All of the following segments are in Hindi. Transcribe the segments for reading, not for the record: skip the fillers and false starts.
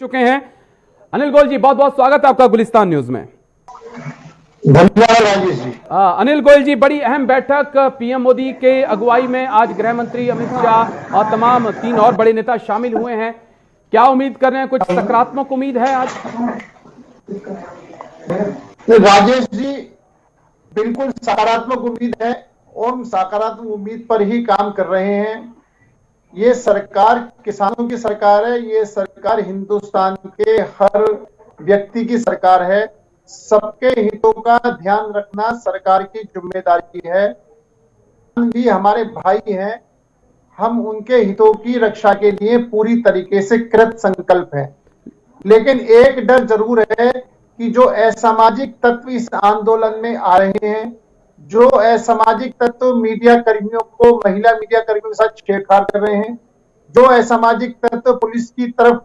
चुके हैं अनिल गोयल जी, बहुत बहुत स्वागत है आपका गुलिस्तान न्यूज में। धन्यवाद राजेश जी। अनिल गोयल जी, बड़ी अहम बैठक पीएम मोदी के अगुवाई में आज गृह मंत्री अमित शाह और तमाम 3 और बड़े नेता शामिल हुए हैं। क्या उम्मीद कर रहे हैं, कुछ सकारात्मक उम्मीद है आज? राजेश जी, बिल्कुल सकारात्मक उम्मीद है और सकारात्मक उम्मीद पर ही काम कर रहे हैं। ये सरकार किसानों की सरकार है, ये सरकार हिंदुस्तान के हर व्यक्ति की सरकार है। सबके हितों का ध्यान रखना सरकार की जिम्मेदारी है। भी हमारे भाई हैं, हम उनके हितों की रक्षा के लिए पूरी तरीके से कृत संकल्प हैं। लेकिन एक डर जरूर है कि जो असामाजिक तत्व इस आंदोलन में आ रहे हैं, जो असामाजिक तत्व मीडिया कर्मियों को, महिला मीडिया कर्मियों के साथ छेड़छाड़ कर रहे हैं, जो असामाजिक तत्व पुलिस की तरफ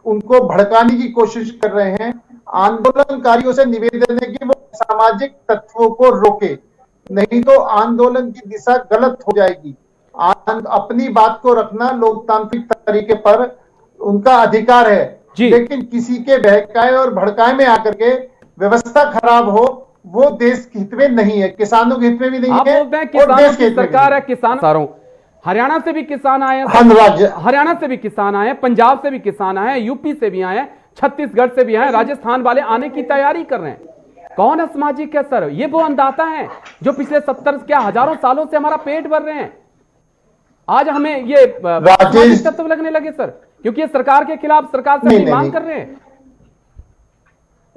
उनको भड़काने की कोशिश कर रहे हैं, आंदोलनकारियों से निवेदन है कि वो सामाजिक तत्वों को रोके, नहीं तो आंदोलन की दिशा गलत हो जाएगी। अपनी बात को रखना लोकतांत्रिक तरीके पर उनका अधिकार है, लेकिन किसी के बहकाए और भड़काए में आकर के व्यवस्था खराब हो, वो देश के हित में नहीं है, किसानों के हित में भी नहीं है। आप बोलते हैं किसानों की सरकार है, किसान हरियाणा से भी किसान आए हैं, हरियाणा से भी किसान आए हैं, पंजाब से भी किसान आए हैं, यूपी से भी आए हैं, छत्तीसगढ़ से भी आए, राजस्थान वाले आने की तैयारी कर रहे हैं। कौन असामाजिक है सर? ये वो अन्नदाता हैं जो पिछले 70 क्या हजारों सालों से हमारा पेट भर रहे हैं। आज हमें ये असामाजिक तत्व लगने लगे सर, क्योंकि ये सरकार के खिलाफ सरकार से मांग कर रहे हैं।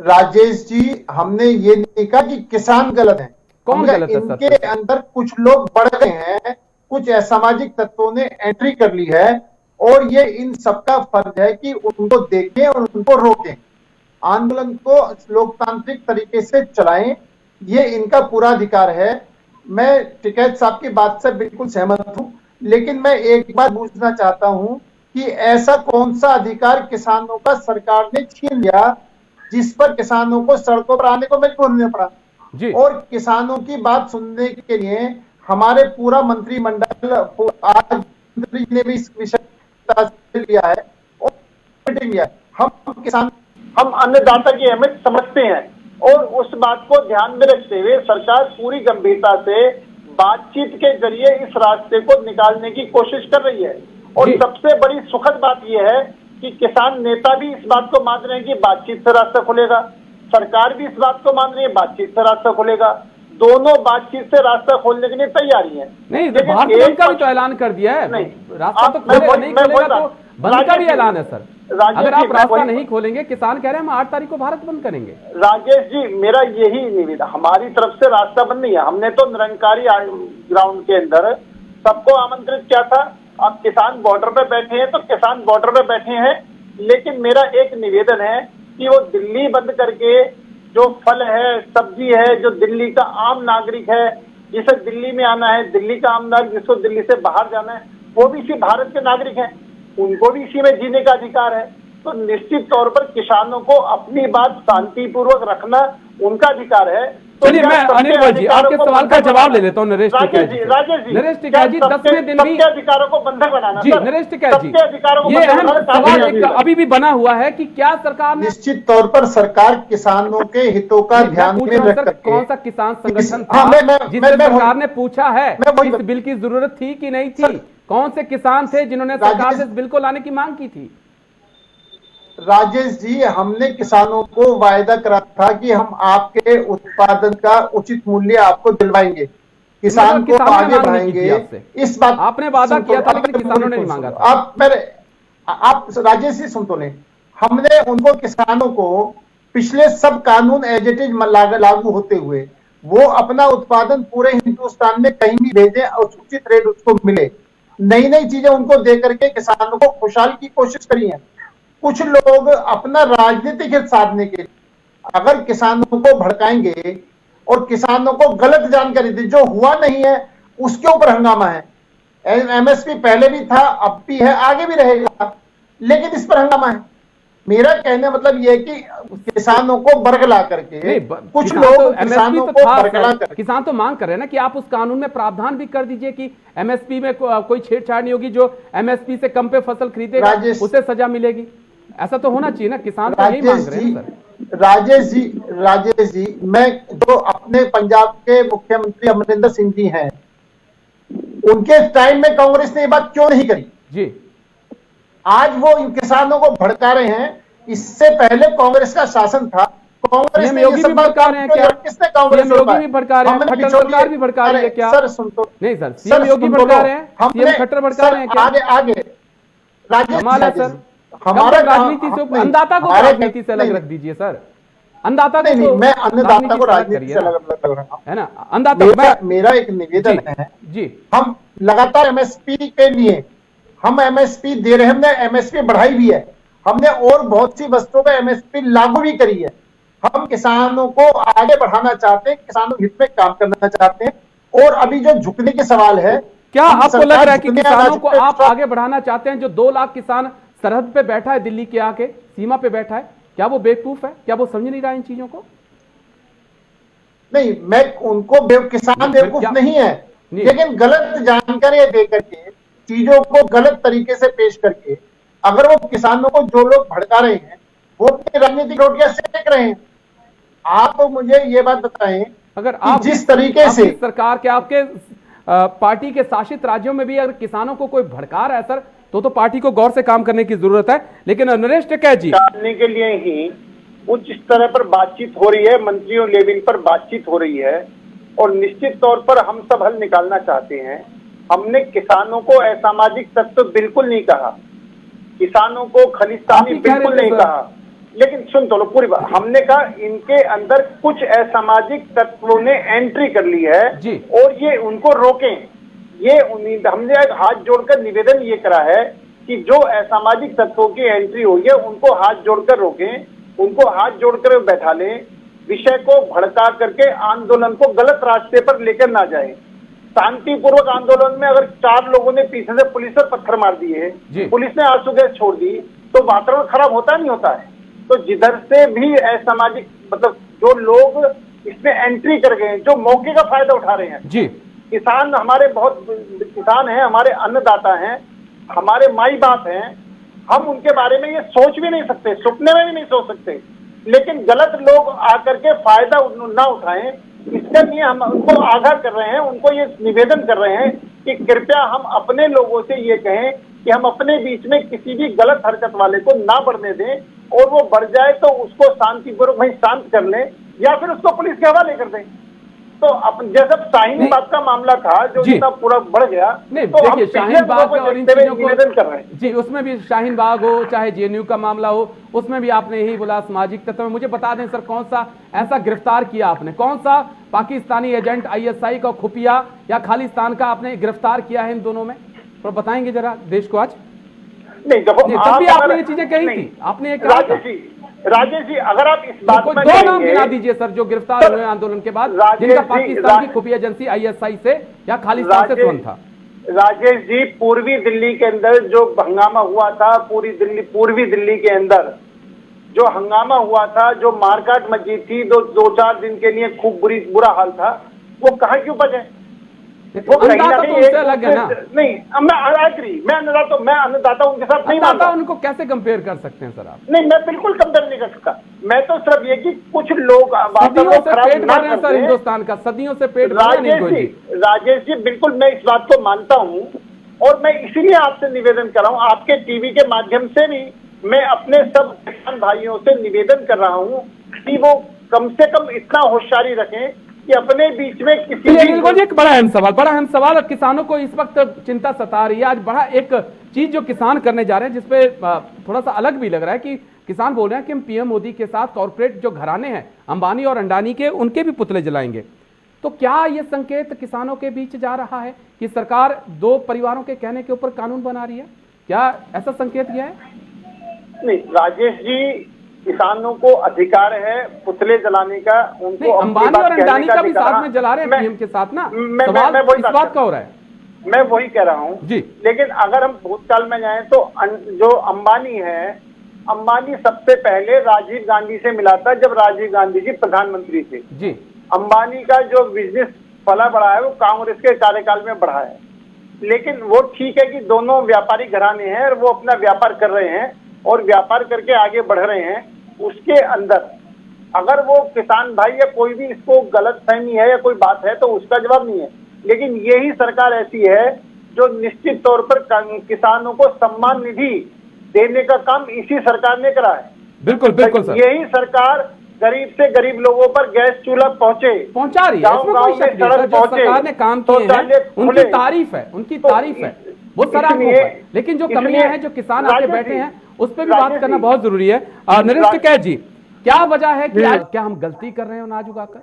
राजेश जी, हमने ये नहीं कहा कि किसान गलत है। कौन गलत है सर? इनके अंदर कुछ लोग बढ़ गए हैं, कुछ असामाजिक तत्वों ने एंट्री कर ली है और ये इन सबका फर्ज है कि उनको देखें और उनको रोकें, आंदोलन को लोकतांत्रिक तरीके से चलाएं। ये इनका पूरा अधिकार है। मैं टिकैत साहब की बात से बिल्कुल सहमत हूं, लेकिन मैं एक बात पूछना चाहता हूं कि ऐसा कौन सा अधिकार किसानों का सरकार ने छीन लिया जिस पर किसानों को सड़कों पर आने को मजबूर होना पड़ा जी। और किसानों की बात सुनने के लिए हमारे पूरा मंत्रिमंडल आज मंत्री ने भी इस विषय लिया है और मीटिंग लिया है। हम किसान, हम अन्नदाता की अहमियत समझते हैं और उस बात को ध्यान में रखते हुए सरकार पूरी गंभीरता से बातचीत के जरिए इस रास्ते को निकालने की कोशिश कर रही है। और सबसे बड़ी सुखद बात यह है कि किसान नेता भी इस बात को मान रहे हैं कि बातचीत से रास्ता खुलेगा, सरकार भी इस बात को मान रही है बातचीत से रास्ता खुलेगा, दोनों बातचीत से रास्ता खोलने के लिए तैयारी है। नहीं, भारत बंद का भी तो ऐलान कर दिया है। नहीं, रास्ता तो नहीं खोलेगा तो बंद का भी ऐलान है सर। अगर आप रास्ता नहीं खोलेंगे, किसान कह रहे हैं हम 8 तारीख को भारत बंद करेंगे। राजेश जी, मेरा यही निवेदन, हमारी तरफ से रास्ता बंद नहीं है। हमने तो निरंकारी ग्राउंड के अंदर सबको आमंत्रित किया था। अब किसान बॉर्डर पे बैठे हैं तो किसान बॉर्डर पे बैठे हैं, लेकिन मेरा एक निवेदन है कि वो दिल्ली बंद करके जो फल है, सब्जी है, जो दिल्ली का आम नागरिक है, जिसे दिल्ली में आना है, दिल्ली का आम नागरिक जिसको दिल्ली से बाहर जाना है, वो भी इसी भारत के नागरिक हैं, उनको भी इसी में जीने का अधिकार है। तो निश्चित तौर पर किसानों को अपनी बात शांतिपूर्वक रखना उनका अधिकार है। चलिए, मैं अनिल गोयल जी आपके सवाल का जवाब ले लेता हूं। नरेश टिकैत जी 10वें दिन भी अधिकारों को बंधक बनाना जी। नरेश टिकैत जी, ये अहम सवाल एक अभी भी बना हुआ है कि क्या सरकार ने निश्चित तौर पर सरकार किसानों के हितों का ध्यान में रख करके, कौन सा किसान संगठन था जिसे सरकार ने पूछा है इस बिल की जरूरत थी कि नहीं थी? कौन से किसान थे जिन्होंने सरकार से इस बिल को लाने की मांग की थी? राजेश जी, हमने किसानों को वायदा करा था कि हम आपके उत्पादन का उचित मूल्य आपको दिलवाएंगे, किसान को आगे बढ़ाएंगे। इस बात आपने वादा किया था, लेकिन किसानों ने नहीं मांगा था। आप राजेश जी सुन तो लें, हमने उनको किसानों को पिछले सब कानून एज इट इज लागू होते हुए वो अपना उत्पादन पूरे हिंदुस्तान में कहीं भी भेजें और उचित रेट उसको मिले, नई नई चीजें उनको दे करके किसानों को खुशहाल की कोशिश करी है। कुछ लोग अपना राजनीतिक हित साधने के लिए अगर किसानों को भड़काएंगे और किसानों को गलत जानकारी दी, जो हुआ नहीं है उसके ऊपर हंगामा है। एमएसपी पहले भी था, अब भी है, आगे भी रहेगा, लेकिन इस पर हंगामा है। मेरा कहने मतलब यह है कि किसानों को बरगला करके कुछ लोग किसानों को बरगला कर, किसान तो मांग कर रहे हैं ना कि आप उस कानून में प्रावधान भी कर दीजिए कि एमएसपी में कोई छेड़छाड़ नहीं होगी, जो एमएसपी से कम पे फसल खरीदेगा उसे सजा मिलेगी। ऐसा तो होना चाहिए ना, किसान तो यही मांग रहे हैं सर। राजेश जी, मैं जो अपने पंजाब के मुख्यमंत्री अमरिंदर सिंह जी हैं, उनके टाइम में कांग्रेस ने ये बात क्यों नहीं करी जी? आज वो किसानों को भड़का रहे हैं। इससे पहले कांग्रेस का शासन था, कांग्रेस ने योगी भी भड़का रहे हैं क्या? किसने कांग्रेस योगी भी भड़का रहे हैं, खट्टर सरकार भी भड़का रही है क्या? सर सुन तो, नहीं सर, सीएम योगी भड़का रहे हैं, सीएम खट्टर भड़का रहे हैं क्या? आगे हमारा सर, हमारा राजनीति से अन्नदाता को राजनीति से अलग रख दीजिए सर। अन्नदाता को नहीं, मैं अन्नदाता को राजनीति से अलग रख रहा हूं, है ना? अन्नदाता मेरा एक निवेदन है जी, हम लगातार एमएसपी के लिए हम एमएसपी दे रहे हैं, हमने एमएसपी बढ़ाई भी है, हमने और बहुत सी वस्तुओं पर एमएसपी लागू भी करी है। हम किसानों को आगे बढ़ाना चाहते हैं, किसानों के हित में काम करना चाहते हैं। और अभी जो झुकने के सवाल है, क्या आपको लग रहा है कि किसानों को आप आगे बढ़ाना चाहते हैं? जो 2 लाख किसान सरहद पे बैठा है, दिल्ली के आके सीमा पे बैठा है, क्या वो बेवकूफ है? क्या वो समझ नहीं रहा इन चीजों को? नहीं, मैं उनको किसान बेवकूफ नहीं है, लेकिन गलत जानकारी देकर के, चीजों को गलत तरीके से पेश करके, अगर वो किसानों को जो लोग भड़का रहे हैं वो अपनी राजनीतिक रोटियां सेक रहे हैं। आप तो मुझे ये बात बताएं, अगर आप जिस तरीके से सरकार के आपके पार्टी के शासित राज्यों में भी अगर किसानों को कोई भड़का रहा है सर, तो पार्टी को गौर से काम करने की जरूरत है। लेकिन नरेश टिकैत जी, डालने के लिए ही उच्च स्तर पर बातचीत हो रही है, मंत्रियों लेवल पर बातचीत हो रही है, और निश्चित तौर पर हम सब हल निकालना चाहते हैं। हमने किसानों को असामाजिक तत्व बिल्कुल नहीं कहा, किसानों को खलिस्तानी बिल्कुल नहीं कहा, लेकिन सुन तो लो पूरी बात। हमने कहा इनके अंदर कुछ असामाजिक तत्वों ने एंट्री कर ली है और ये उनको रोकें। ये हमने हाथ जोड़कर निवेदन ये करा है कि जो असामाजिक तत्वों की एंट्री हुई है उनको हाथ जोड़कर रोकें, उनको हाथ जोड़कर बैठा लें, विषय को भड़का करके आंदोलन को गलत रास्ते पर लेकर ना जाए। शांतिपूर्वक आंदोलन में अगर 4 लोगों ने पीछे से पुलिस पर पत्थर मार दिए, पुलिस ने आंसू गैस छोड़ दी, तो वातावरण खराब होता नहीं होता है? तो जिधर से भी असामाजिक मतलब जो लोग इसमें एंट्री कर गए, जो मौके का फायदा उठा रहे हैं जी, किसान हमारे बहुत किसान हैं, हमारे अन्नदाता हैं, हमारे माई बाप हैं, हम उनके बारे में ये सोच भी नहीं सकते, सपने में भी नहीं सोच सकते। लेकिन गलत लोग आकर के फायदा ना उठाएं, इसके लिए हम उनको आगाह कर रहे हैं, उनको ये निवेदन कर रहे हैं कि कृपया हम अपने लोगों से ये कहें कि हम अपने बीच में किसी भी गलत हरकत वाले को ना बढ़ने दें, और वो बढ़ जाए तो उसको शांतिपूर्वक वहीं शांत कर लें या फिर उसको पुलिस के हवाले कर दें। तो जैसे शाहीन बाग का मामला था जो इतना पूरा बढ़ गया, नहीं तो देखिए शाहीन बाग और इन चीजों को निवेदन कर रहे हैं जी, उसमें भी शाहीन बाग हो चाहे जेएनयू का मामला हो, उसमें भी आपने यही बोला सामाजिक तत्व में। मुझे बता दें सर, कौन सा ऐसा गिरफ्तार किया आपने, कौन सा पाकिस्तानी एजेंट आईएसआई का खुफिया या खालिस्तान का आपने गिरफ्तार किया है इन दोनों में? तो बताएंगे जरा देश को आज। नहीं देखो, तब भी आपने ये चीजें कही थी, आपने एक राजेश जी अगर आप इस बात में 2 नाम गिना दीजिए सर जो गिरफ्तार हुए आंदोलन के बाद, जिनका पाकिस्तान की खुफिया एजेंसी आईएसआई से या खालिस्तान से संबंध था। राजेश जी, पूर्वी दिल्ली के अंदर जो हंगामा हुआ था, पूर्वी दिल्ली के अंदर जो हंगामा हुआ था, जो मारकाट मची थी, 2-4 दिन के लिए खूब बुरा हाल था, वो कहाँ क्यों बचे? वो कहीं ना कहीं अलग है ना? नहीं, मैं अन्नदाता उनके साथ नहीं मानता। उनको कैसे कंपेयर कर सकते हैं सर आप? नहीं, मैं बिल्कुल कंपेयर नहीं कर सकता। मैं तो सिर्फ ये कि कुछ लोग सदियों से पेट भर रहे हैं सर हिंदुस्तान का, सदियों से पेट भर रहे हैं। राजेश जी बिल्कुल मैं इस बात को मानता हूँ, और मैं इसीलिए आपसे निवेदन कर रहा हूँ, आपके टीवी के माध्यम से भी मैं अपने सब किसान भाइयों से निवेदन कर रहा हूँ कि वो कम से कम इतना होशियारी रखें कि अपने बीच में किसी एक बड़ा अहम सवाल और किसानों को इस वक्त चिंता सता रही है। आज बड़ा एक चीज जो किसान करने जा रहे हैं जिसपे थोड़ा सा अलग भी लग रहा है कि किसान बोल रहे हैं कि हम पीएम मोदी के साथ कॉर्पोरेट जो घराने हैं अंबानी और अंडानी के, उनके भी पुतले जलाएंगे। तो क्या ये संकेत किसानों के बीच जा रहा है कि सरकार 2 परिवारों के कहने के ऊपर कानून बना रही है? क्या ऐसा संकेत गया है? नहीं राजेश जी, किसानों को अधिकार है पुतले जलाने का, उनको अंबानी और अंडानी का भी साथ में जला रहे हैं पीएम के साथ ना, सवाल इस बात का हो रहा है। मैं वही कह रहा हूँ जी। लेकिन अगर हम भूतकाल में जाएं तो जो अंबानी है, अंबानी सबसे पहले राजीव गांधी से मिला था जब राजीव गांधी जी प्रधानमंत्री थे जी। अंबानी का जो बिजनेस फला बढ़ा है वो कांग्रेस के कार्यकाल में बढ़ा है। लेकिन वो ठीक है कि दोनों व्यापारी घराने हैं और वो अपना व्यापार कर रहे हैं, और व्यापार करके आगे बढ़ रहे हैं, उसके अंदर अगर वो किसान भाई या कोई भी इसको गलत फहमी है या कोई बात है तो उसका जवाब नहीं है, लेकिन यही सरकार ऐसी है जो निश्चित तौर पर किसानों को सम्मान निधि देने का काम इसी सरकार ने करा है। बिल्कुल बिल्कुल सर, यही सरकार गरीब से गरीब लोगों पर गैस चूल्हा पहुंचा रही है, इसमें कोई शक नहीं सर। जो सरकार ने काम किए हैं उनकी तारीफ है, उनकी तारीफ है, वो सराहनीय है। लेकिन जो कमियां हैं, जो किसान आके बैठे हैं, उस पर भी बात करना बहुत जरूरी है। नरेश टिकैत जी, क्या वजह है कि आज क्या हम गलती कर रहे हैं अनाज उगाकर?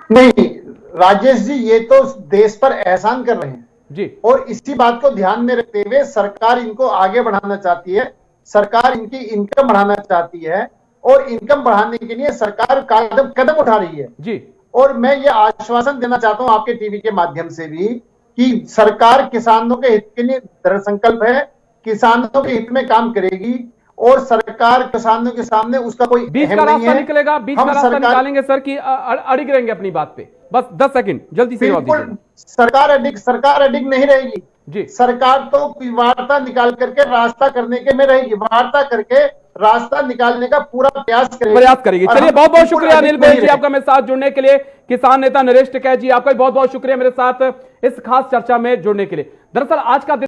नहीं राजेश जी, ये तो देश पर एहसान कर रहे हैं जी, और इसी बात को ध्यान में रखते हुए सरकार इनको आगे बढ़ाना चाहती है, सरकार इनकी इनकम बढ़ाना चाहती है और इनकम बढ़ाने के लिए सरकार कदम उठा रही है जी। और मैं ये आश्वासन देना चाहता हूं आपके टीवी के माध्यम से भी कि सरकार किसानों के हित के लिए दृढ़ संकल्प है, किसानों के हित में काम करेगी और सरकार किसानों के सामने उसका कोई बीच का रास्ता निकलेगा, बीच का रास्ता निकालेंगे सर कि अड़िग रहेंगे अपनी बात पे? बस 10 सेकंड जल्दी से जवाब दीजिए। सरकार अडिग नहीं रहेगी जी, सरकार तो वार्ता निकाल करके रास्ता करने के में रहेगी, वार्ता करके रास्ता निकालने का पूरा प्रयास करेगी। चलिए बहुत बहुत शुक्रिया अनिल गोयल जी आपका मेरे साथ जुड़ने के लिए। किसान नेता नरेश टिकैत जी आपका भी बहुत बहुत शुक्रिया मेरे साथ इस खास चर्चा में जुड़ने के लिए। दरअसल आज का दिन